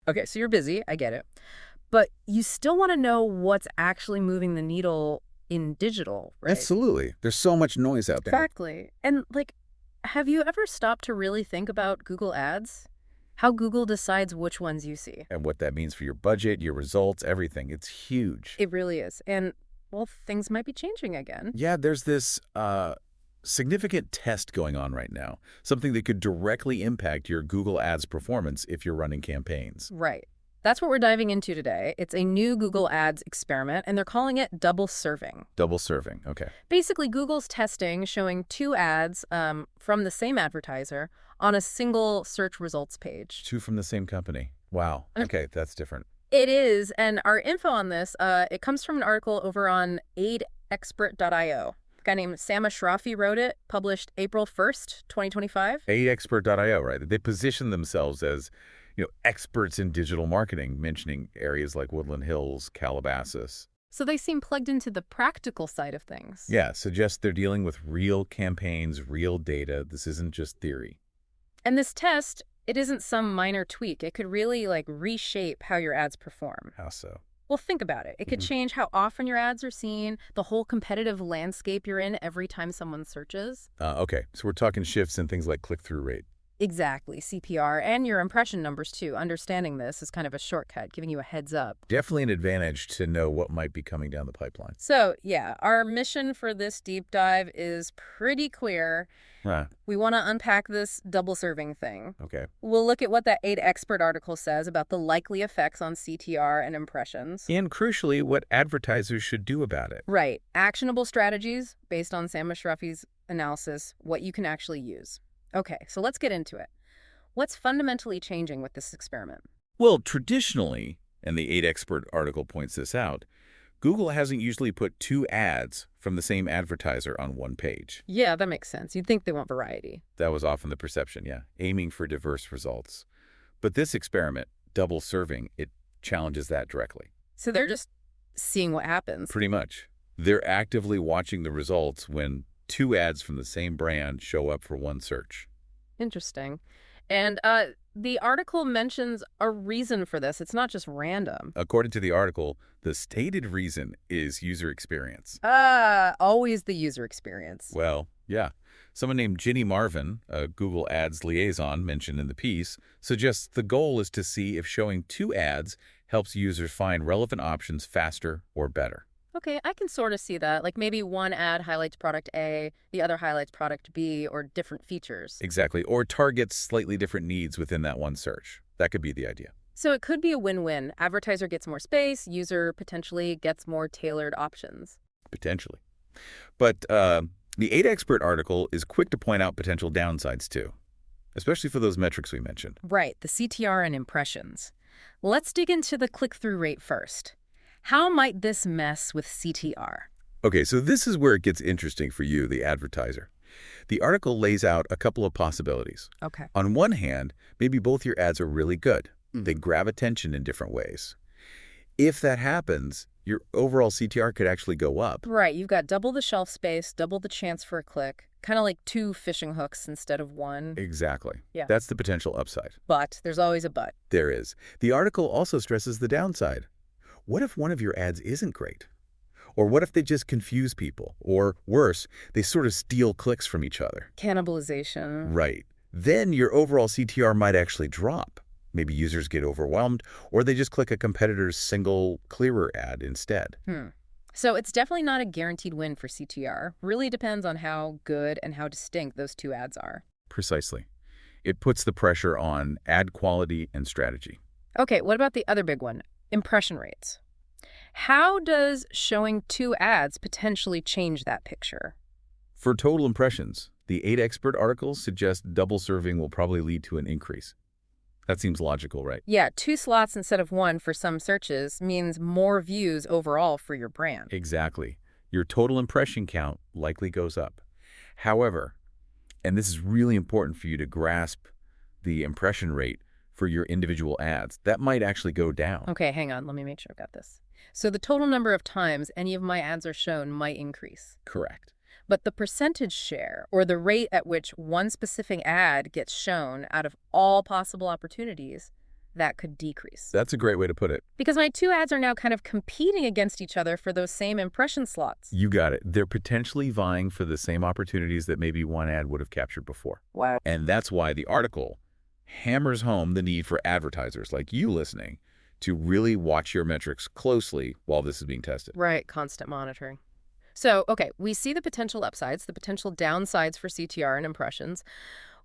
Okay, so you're busy. I get it. But you still want to know what's actually moving the needle in digital, right? Absolutely. There's so much noise out there. Exactly. And have you ever stopped to really think about Google Ads? How Google decides which ones you see? And what that means for your budget, your results, everything. It's huge. It really is. And, well, things might be changing again. Yeah, there's this significant test going on right now, something that could directly impact your Google Ads performance if you're running campaigns. Right. That's what we're diving into today. It's a new Google Ads experiment, and they're calling it double serving. Double serving, okay. Basically, Google's testing showing two ads from the same advertiser on a single search results page. Two from the same company. Wow. Okay, that's different. It is, and our info on this, it comes from an article over on AdExpert.io. A guy named Sam Ashrafi wrote it, published April 1st, 2025. AdExpert.io, right? They position themselves as experts in digital marketing, mentioning areas like Woodland Hills, Calabasas. So they seem plugged into the practical side of things. Yeah, suggests they're dealing with real campaigns, real data. This isn't just theory. And this test, it isn't some minor tweak. It could really reshape how your ads perform. How so? Well, think about it. It could change how often your ads are seen, the whole competitive landscape you're in every time someone searches. Okay, so we're talking shifts in things like click-through rate. Exactly, CPR, and your impression numbers, too. Understanding this is kind of a shortcut, giving you a heads up. Definitely an advantage to know what might be coming down the pipeline. So, yeah, our mission for this deep dive is pretty clear. Right. We want to unpack this double serving thing. Okay. We'll look at what that AdExpert article says about the likely effects on CTR and impressions. And crucially, what advertisers should do about it. Right. Actionable strategies based on Sam Ashrafi's analysis, what you can actually use. Okay, so let's get into it. What's fundamentally changing with this experiment? Well, traditionally, and the AdExpert article points this out, Google hasn't usually put two ads from the same advertiser on one page. Yeah, that makes sense. You'd think they want variety. That was often the perception, yeah, aiming for diverse results. But this experiment, double serving, it challenges that directly. So they're just seeing what happens. Pretty much. They're actively watching the results when two ads from the same brand show up for one search. Interesting. And the article mentions a reason for this. It's not just random. According to the article, the stated reason is user experience. Always the user experience. Well, yeah. Someone named Ginny Marvin, a Google Ads liaison mentioned in the piece, suggests the goal is to see if showing two ads helps users find relevant options faster or better. Okay, I can sort of see that. Like maybe one ad highlights product A, the other highlights product B, or different features. Exactly, or targets slightly different needs within that one search. That could be the idea. So it could be a win-win. Advertiser gets more space, user potentially gets more tailored options. Potentially. But the AdExpert article is quick to point out potential downsides too, especially for those metrics we mentioned. Right, the CTR and impressions. Let's dig into the click-through rate first. How might this mess with CTR? Okay, so this is where it gets interesting for you, the advertiser. The article lays out a couple of possibilities. Okay. On one hand, maybe both your ads are really good. They grab attention in different ways. If that happens, your overall CTR could actually go up. Right, you've got double the shelf space, double the chance for a click, kind of like two fishing hooks instead of one. Exactly. Yeah. That's the potential upside. But there's always a but. There is. The article also stresses the downside. What if one of your ads isn't great? Or what if they just confuse people? Or worse, they sort of steal clicks from each other? Cannibalization. Right. Then your overall CTR might actually drop. Maybe users get overwhelmed, or they just click a competitor's single, clearer ad instead. So it's definitely not a guaranteed win for CTR. Really depends on how good and how distinct those two ads are. Precisely. It puts the pressure on ad quality and strategy. Okay, what about the other big one? Impression rates. How does showing two ads potentially change that picture? For total impressions, the AdExpert article suggests double serving will probably lead to an increase. That seems logical, right? Yeah, 2 slots instead of 1 for some searches means more views overall for your brand. Exactly. Your total impression count likely goes up. However, and this is really important for you to grasp the impression rate for your individual ads, that might actually go down. Okay, hang on. Let me make sure I've got this. So the total number of times any of my ads are shown might increase. Correct. But the percentage share, or the rate at which one specific ad gets shown out of all possible opportunities, that could decrease. That's a great way to put it. Because my two ads are now kind of competing against each other for those same impression slots. You got it. They're potentially vying for the same opportunities that maybe one ad would have captured before. Wow. And that's why the article hammers home the need for advertisers like you listening to really watch your metrics closely while this is being tested. Right, constant monitoring. So, okay, we see the potential upsides, the potential downsides for CTR and impressions.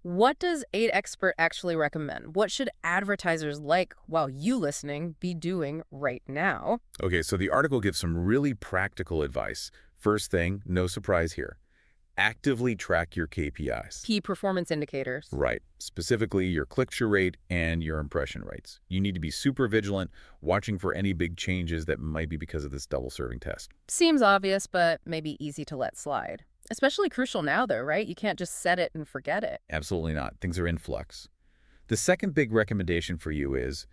What does AdExpert actually recommend? What should advertisers like, while you listening, be doing right now? Okay, so the article gives some really practical advice. First thing, no surprise here. Actively track your KPIs. Key performance indicators. Right. Specifically, your click-through rate and your impression rates. You need to be super vigilant, watching for any big changes that might be because of this double-serving test. Seems obvious, but maybe easy to let slide. Especially crucial now, though, right? You can't just set it and forget it. Absolutely not. Things are in flux. The second big recommendation for you is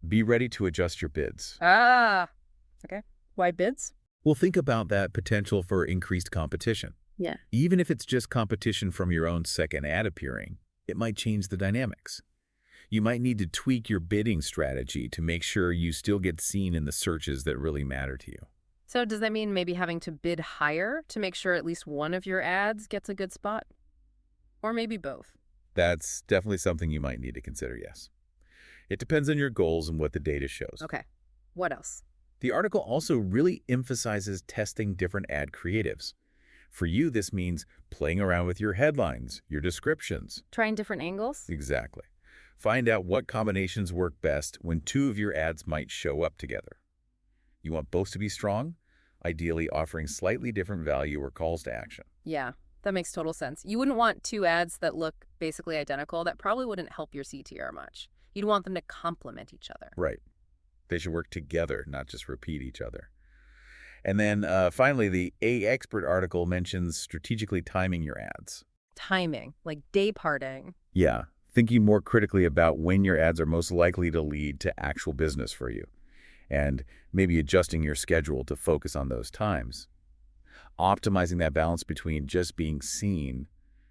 be ready to adjust your bids. Okay. Why bids? Well, think about that potential for increased competition. Yeah. Even if it's just competition from your own second ad appearing, it might change the dynamics. You might need to tweak your bidding strategy to make sure you still get seen in the searches that really matter to you. So does that mean maybe having to bid higher to make sure at least one of your ads gets a good spot? Or maybe both? That's definitely something you might need to consider, yes. It depends on your goals and what the data shows. Okay. What else? The article also really emphasizes testing different ad creatives. For you, this means playing around with your headlines, your descriptions. Trying different angles? Exactly. Find out what combinations work best when two of your ads might show up together. You want both to be strong, ideally offering slightly different value or calls to action. Yeah, that makes total sense. You wouldn't want two ads that look basically identical. That probably wouldn't help your CTR much. You'd want them to complement each other. Right. They should work together, not just repeat each other. And then finally, the AdExpert article mentions strategically timing your ads. Timing, like day parting. Yeah, thinking more critically about when your ads are most likely to lead to actual business for you, and maybe adjusting your schedule to focus on those times. Optimizing that balance between just being seen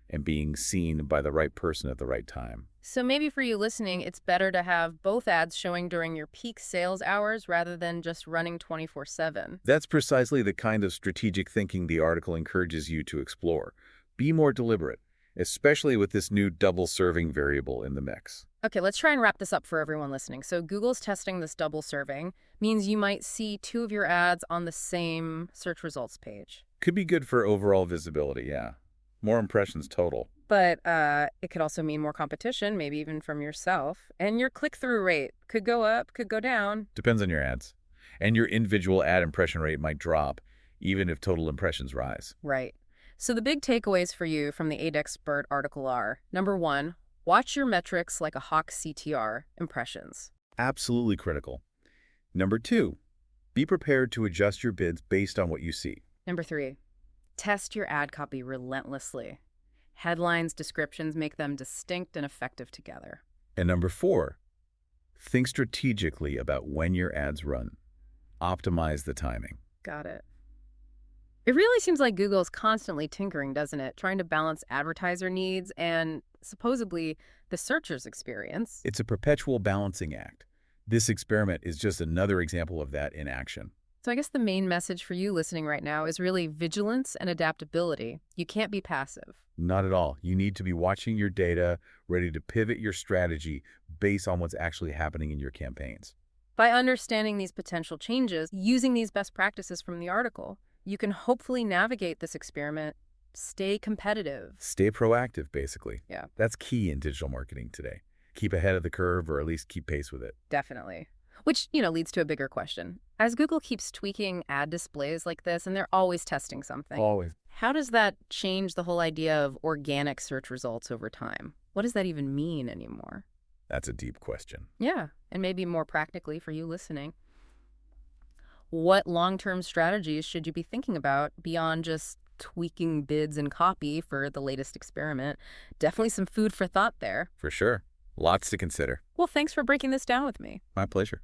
and being seen by the right person at the right time. So maybe for you listening, it's better to have both ads showing during your peak sales hours rather than just running 24/7. That's precisely the kind of strategic thinking the article encourages you to explore. Be more deliberate, especially with this new double-serving variable in the mix. Okay, let's try and wrap this up for everyone listening. So Google's testing this double serving means you might see two of your ads on the same search results page. Could be good for overall visibility, yeah. More impressions total. But it could also mean more competition, maybe even from yourself. And your click-through rate could go up, could go down. Depends on your ads. And your individual ad impression rate might drop, even if total impressions rise. Right. So the big takeaways for you from the AdExpert article are, number one, watch your metrics like a hawk CTR, impressions. Absolutely critical. Number two, be prepared to adjust your bids based on what you see. Number three, test your ad copy relentlessly. Headlines, descriptions, make them distinct and effective together. And number four, think strategically about when your ads run. Optimize the timing. Got it. It really seems like Google's constantly tinkering, doesn't it? Trying to balance advertiser needs and supposedly the searcher's experience. It's a perpetual balancing act. This experiment is just another example of that in action. So I guess the main message for you listening right now is really vigilance and adaptability. You can't be passive. Not at all. You need to be watching your data, ready to pivot your strategy based on what's actually happening in your campaigns. By understanding these potential changes, using these best practices from the article, you can hopefully navigate this experiment, stay competitive. Stay proactive, basically. Yeah. That's key in digital marketing today. Keep ahead of the curve, or at least keep pace with it. Definitely. Which, leads to a bigger question. As Google keeps tweaking ad displays like this, and they're always testing something. Always. How does that change the whole idea of organic search results over time? What does that even mean anymore? That's a deep question. Yeah, and maybe more practically for you listening, what long-term strategies should you be thinking about beyond just tweaking bids and copy for the latest experiment? Definitely some food for thought there. For sure. Lots to consider. Well, thanks for breaking this down with me. My pleasure.